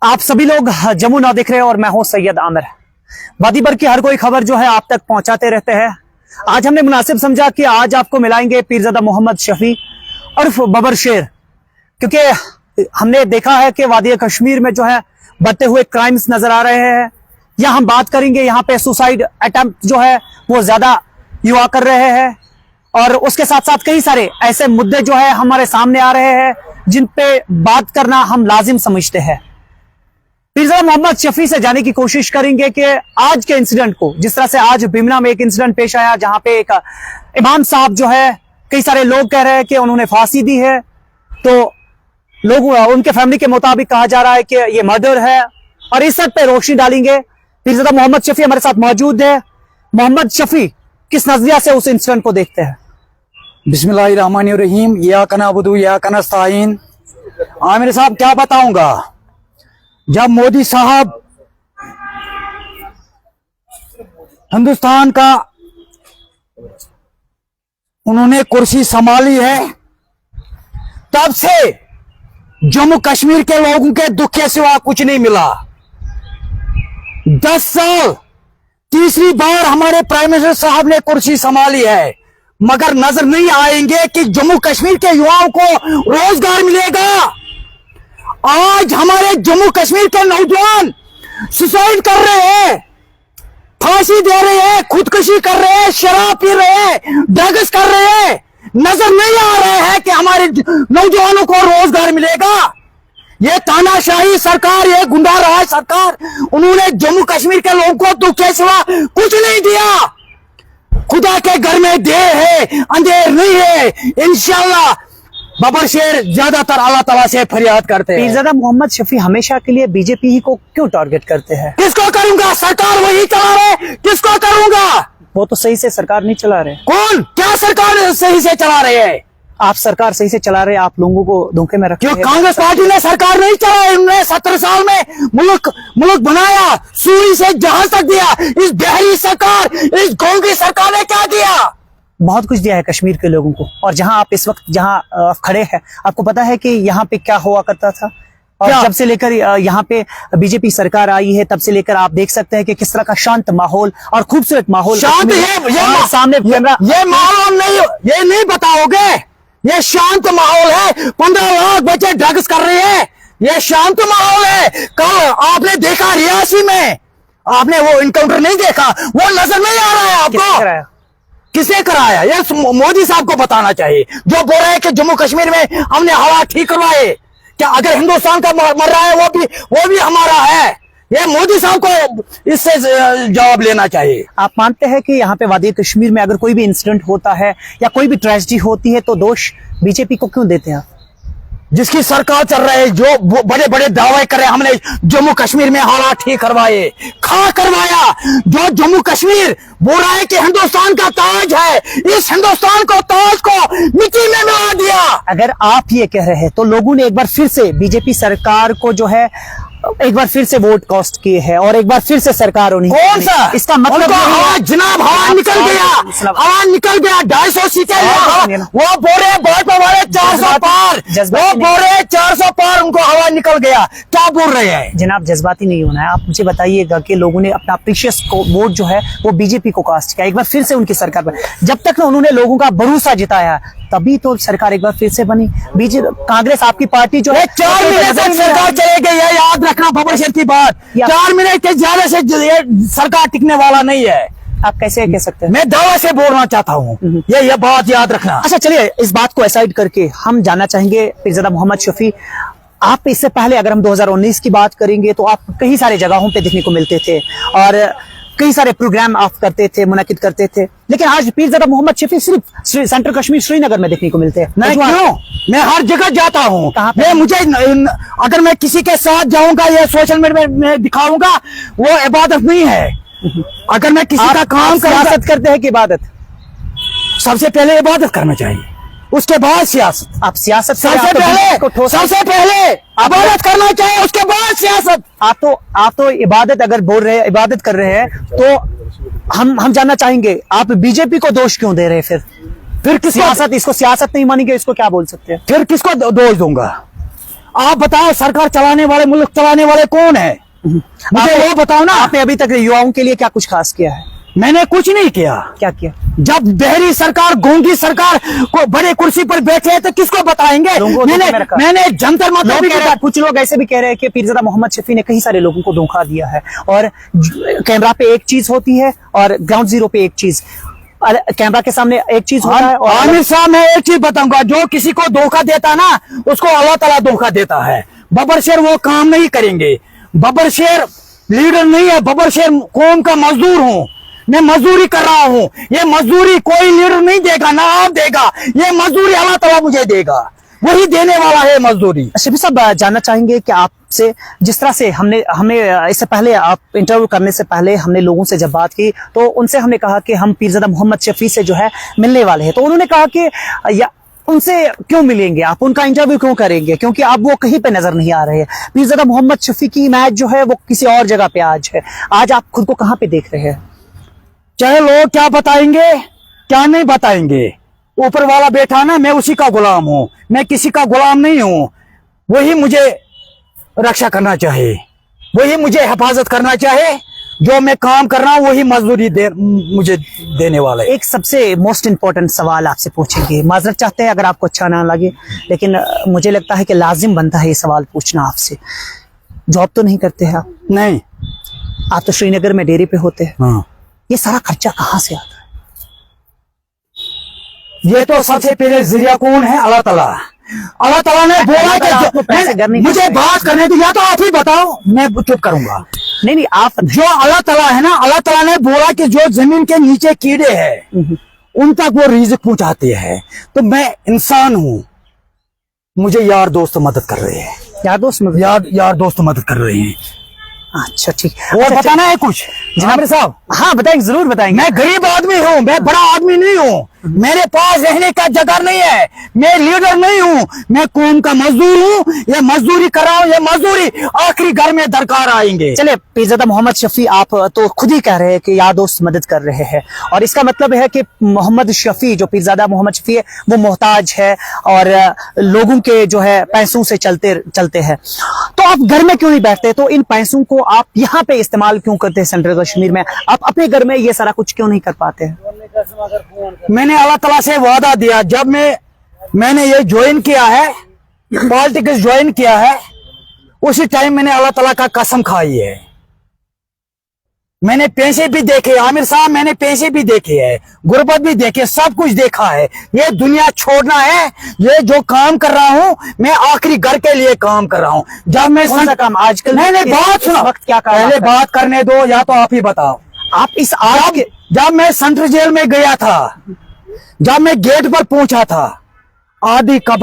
आप सभी लोग जम्मू नाउ देख रहे हैं और मैं हूं सैयद आमिर। वादी भर की हर कोई खबर जो है आप तक पहुंचाते रहते हैं। आज हमने मुनासिब समझा कि आज आपको मिलाएंगे पीरजादा मोहम्मद शफी उर्फ बबर शेर, क्योंकि हमने देखा है कि वादी कश्मीर में जो है बढ़ते हुए क्राइम्स नजर आ रहे हैं। या हम बात करेंगे यहाँ पे सुसाइड अटेम्प्ट जो है वो ज्यादा युवा कर रहे हैं, और उसके साथ साथ कई सारे ऐसे मुद्दे जो है हमारे सामने आ रहे हैं जिन पे बात करना हम लाजिम समझते हैं। पीरजादा मोहम्मद शफी से जाने की कोशिश करेंगे कि आज के इंसिडेंट को, जिस तरह से आज बिमना में एक इंसिडेंट पेश आया जहां पे एक इमाम साहब जो है, कई सारे लोग कह रहे हैं कि उन्होंने फांसी दी है, तो लोग उनके फैमिली के मुताबिक कहा जा रहा है कि ये मर्डर है, और इस सब पे रोशनी डालेंगे। पीरजादा मोहम्मद शफी हमारे साथ मौजूद है। मोहम्मद शफी किस नजरिया से उस इंसिडेंट को देखते हैं? बिस्मिल्लाहिर्रहमानिर्रहीम, इय्याका नअबुदु व इय्याका नस्तईन। आमिर साहब क्या बताऊंगा, जब मोदी साहब हिंदुस्तान का उन्होंने कुर्सी संभाली है, तब से जम्मू कश्मीर के लोगों के दुख के सिवा कुछ नहीं मिला। 10 साल तीसरी बार हमारे प्राइम मिनिस्टर साहब ने कुर्सी संभाली है, मगर नजर नहीं आएंगे कि जम्मू कश्मीर के युवाओं को रोजगार मिलेगा। आज हमारे जम्मू कश्मीर के नौजवान सुसाइड कर रहे हैं, फांसी दे रहे हैं, खुदकुशी कर रहे हैं, शराब पी रहे हैं, ड्रग्स कर रहे हैं। नजर नहीं आ रहा है कि हमारे नौजवानों को रोजगार मिलेगा। ये तानाशाही सरकार, ये गुंडा राज सरकार, उन्होंने जम्मू कश्मीर के लोगों को दुख के सिवा कुछ नहीं दिया। खुदा के घर में देर है, अंधेर नहीं है। इंशाल्लाह बबर शेर ज्यादातर अल्लाह ताला से फरियाद करते हैं। पीरजादा मोहम्मद शफी हमेशा के लिए बीजेपी ही को क्यों टारगेट करते हैं? किसको करूंगा? सरकार वही चला रहे, किसको करूंगा? वो तो सही से सरकार नहीं चला रहे। कौन? क्या सरकार सही से चला रहे हैं? आप सरकार सही से चला रहे हैं, आप लोगों को धोखे में रखते क्यों? हैं। कांग्रेस पार्टी ने सरकार नहीं चलाई, उन्होंने 17 साल में मुल्क बनाया, सुई से जहाज तक दिया। इस बहरी सरकार, इस गोंगी सरकार ने क्या दिया? बहुत कुछ दिया है कश्मीर के लोगों को। और जहां आप इस वक्त जहां खड़े हैं, आपको पता है कि यहाँ पे क्या हुआ करता था, और जब से लेकर यहाँ पे बीजेपी सरकार आई है तब से लेकर आप देख सकते हैं कि किस तरह का शांत माहौल और खूबसूरत माहौल शांत है। सामने कैमरा, ये माहौल नहीं, ये नहीं बताओगे? ये शांत माहौल है। 15 लाख बच्चे ड्रग्स कर रहे हैं, ये शांत माहौल है। कल आपने देखा रियासी में, आपने वो इनकाउंटर नहीं देखा? वो नजर नहीं आ रहा है आपको? किसने कराया? ये मोदी साहब को बताना चाहिए, जो बोल रहे हैं कि जम्मू कश्मीर में हमने हवा ठीक करवाए। क्या अगर हिंदुस्तान का मर रहा है वो भी हमारा है? ये मोदी साहब को इससे जवाब लेना चाहिए। आप मानते हैं कि यहाँ पे वादी कश्मीर में अगर कोई भी इंसिडेंट होता है या कोई भी ट्रेजेडी होती है तो दोष बीजेपी को क्यों देते हैं आप? जिसकी सरकार चल रही है, जो बड़े बड़े दावे करे, हमने जम्मू कश्मीर में हालात ठीक करवाए, खा करवाया। जो जम्मू कश्मीर बोल रहा है कि हिंदुस्तान का ताज है, इस हिंदुस्तान को, ताज को मिट्टी में मिला दिया। अगर आप ये कह रहे हैं तो लोगों ने एक बार फिर से बीजेपी सरकार को जो है एक बार फिर से वोट कास्ट किए हैं, और एक बार फिर से सरकार उन्हीं कौन सा? इसका मतलब जनाब हवा निकल गया, हवा निकल गया। 250 सीटें वो बोल रहे भाजपा वाले 400 पार, वो बोल रहे 400 पार, उनको हवा निकल गया। क्या बोल रहे हैं? जनाब जज्बाती नहीं होना है। आप मुझे बताइएगा कि लोगों ने अपना प्रीशियस वोट जो है वो बीजेपी को कास्ट किया, एक बार फिर से उनकी सरकार पर। जब तक ना उन्होंने लोगों का भरोसा जिताया तभी तो सरकार एक बार फिर से बनी। बीजेपी कांग्रेस आपकी पार्टी जो है 4 मिनट तक सरकार चलेगी, ये याद रखना बबर शेर की बात। 4 मिनट के ज्यादा से सरकार टिकने वाला नहीं है। आप कैसे कह सकते हैं? मैं दावा से बोलना चाहता हूँ, ये बात याद रखना। अच्छा चलिए, इस बात को असाइड करके हम जानना चाहेंगे पीरजादा मोहम्मद शफी, आप इससे पहले अगर हम 2019 की बात करेंगे तो आप कई सारे जगहों पे देखने को मिलते थे और कई सारे प्रोग्राम आप करते थे, मुनाकिद करते थे, लेकिन आज पीरजादा मोहम्मद शफी सिर्फ सेंट्रल कश्मीर श्रीनगर में देखने को मिलते हैं। नहीं, क्यों? मैं हर जगह जाता हूँ। मुझे अगर मैं किसी के साथ जाऊंगा या सोशल मीडिया में दिखाऊंगा, वो इबादत नहीं है। अगर मैं किसी का काम सियासत करते हैं कि इबादत? सबसे पहले इबादत करना चाहिए, उसके बाद सियासत। आप सियासत सबसे पहले इबादत करना चाहिए, उसके बाद सियासत। आप तो इबादत अगर बोल रहे हैं, इबादत कर रहे हैं, तो हम जानना चाहेंगे आप बीजेपी को दोष क्यों दे रहे हैं? फिर सियासत, इसको सियासत नहीं मानेंगे, इसको क्या बोल सकते हैं? फिर किसको दोष दूंगा? आप बताओ, सरकार चलाने वाले, मुल्क चलाने वाले कौन है? मुझे वो बताओ ना। आपने अभी तक युवाओं के लिए क्या कुछ खास किया है? मैंने कुछ नहीं किया। क्या किया? जब बहरी सरकार, गूंगी सरकार को बड़े कुर्सी पर बैठे हैं तो किसको बताएंगे? मैंने जंतर मंतर भी बताया। कुछ लोग ऐसे भी कह रहे हैं कि पीरज़ादा मोहम्मद शफी ने कई सारे लोगों को धोखा दिया है, और कैमरा पे एक चीज होती है और ग्राउंड जीरो पे एक चीज, कैमरा के सामने एक चीज होता है। और आमिर साहब, मैं एक चीज बताऊंगा, जो किसी को धोखा देता ना, उसको अल्लाह ताला धोखा देता है। बबर शेर वो काम नहीं करेंगे। बबर शेर लीडर नहीं है, बबर शेर कौम का मजदूर हूँ, मैं मजदूरी कर रहा हूँ। ये मजदूरी कोई लीडर नहीं देगा, ना आप देगा, ये मजदूरी अल्लाह ताला मुझे देगा, वही देने वाला है मजदूरी। शफी साहब, जानना चाहेंगे कि आपसे, जिस तरह से हमने इससे पहले, आप इंटरव्यू करने से पहले हमने लोगों से जब बात की तो उनसे हमने कहा कि हम पीरज़ादा मोहम्मद शफी से जो है मिलने वाले हैं, तो उन्होंने कहा कि या उनसे क्यों मिलेंगे आप, उनका इंटरव्यू क्यों करेंगे, क्योंकि आप वो कहीं पे नजर नहीं आ रहे हैं। पीरज़ादा मोहम्मद शफी की इमेज जो है वो किसी और जगह पे आज है। आज आप खुद को कहाँ पे देख रहे हैं? चाहे लोग क्या बताएंगे, क्या नहीं बताएंगे, ऊपर वाला बैठा ना, मैं उसी का गुलाम हूँ, मैं किसी का गुलाम नहीं हूँ। वही मुझे रक्षा करना चाहे, वही मुझे हिफाजत करना चाहे, जो मैं काम कर रहा हूँ वही मजदूरी मुझे देने वाला है। एक सबसे मोस्ट इम्पोर्टेंट सवाल आपसे पूछेंगे, माजरत चाहते हैं अगर आपको अच्छा ना लगे, लेकिन मुझे लगता है कि लाजिम बनता है ये सवाल पूछना आपसे। जॉब तो नहीं करते हैं आप? नहीं। आप तो श्रीनगर में डेरे पे होते हैं। हाँ। ये सारा खर्चा कहाँ से आता है? ये तो सबसे पहले जरिया कौन है? अल्लाह ताला। अल्लाह ताला ने बोला कि मुझे बात करने दो, या तो आप ही बताओ, मैं चुप करूंगा। नहीं, आप जो अल्लाह ताला है ना, अल्लाह ताला ने बोला कि जो जमीन के नीचे कीड़े हैं उन तक वो रिज़्क पहुंचाते हैं। तो मैं इंसान हूँ, मुझे यार दोस्त मदद कर रहे हैं। यार दोस्त मदद कर रहे हैं। अच्छा, ठीक। और बताना है कुछ जनाब साहब? हाँ बताएंगे, जरूर बताएंगे। मैं गरीब आदमी हूँ, मैं बड़ा आदमी नहीं हूँ, मेरे पास रहने का जगह नहीं है, मैं लीडर नहीं हूँ, मैं कौम का मजदूर हूँ। ये मजदूरी कर रहा हूँ, ये मजदूरी आखिरी घर में दरकार आएंगे। चले, पीरज़ादा मोहम्मद शफी आप तो खुद ही कह रहे हैं कि यार दोस्त मदद कर रहे हैं, और इसका मतलब है कि मोहम्मद शफी, जो पीरज़ादा मोहम्मद शफी है, वो मोहताज है और लोगों के जो है पैसों से चलते हैं। तो आप घर में क्यों नहीं बैठते? तो इन पैसों को आप यहाँ पे इस्तेमाल क्यों करते हैं सेंट्रल कश्मीर में? आप अपने घर में ये सारा कुछ क्यों नहीं कर पाते हैं? मैंने अल्लाह ताला से वादा दिया, जब मैंने ये ज्वाइन किया है, पॉलिटिक्स ज्वाइन किया है, उसी टाइम मैंने अल्लाह ताला का कसम खाई है। मैंने पैसे भी देखे आमिर साहब, मैंने पैसे भी देखे हैं, गुर्बत भी देखे, सब कुछ देखा है। ये दुनिया छोड़ना है, ये जो काम कर रहा हूँ मैं आखिरी घर के लिए काम कर रहा हूँ। जब मैं काम आजकल मैंने बात सुना, वक्त क्या काम पहले बात करने दो, या तो आप ही बताओ। आप इस आज जब मैं सेंट्रल जेल में गया था, जब मैं गेट पर पहुंचा था, आधी कब्र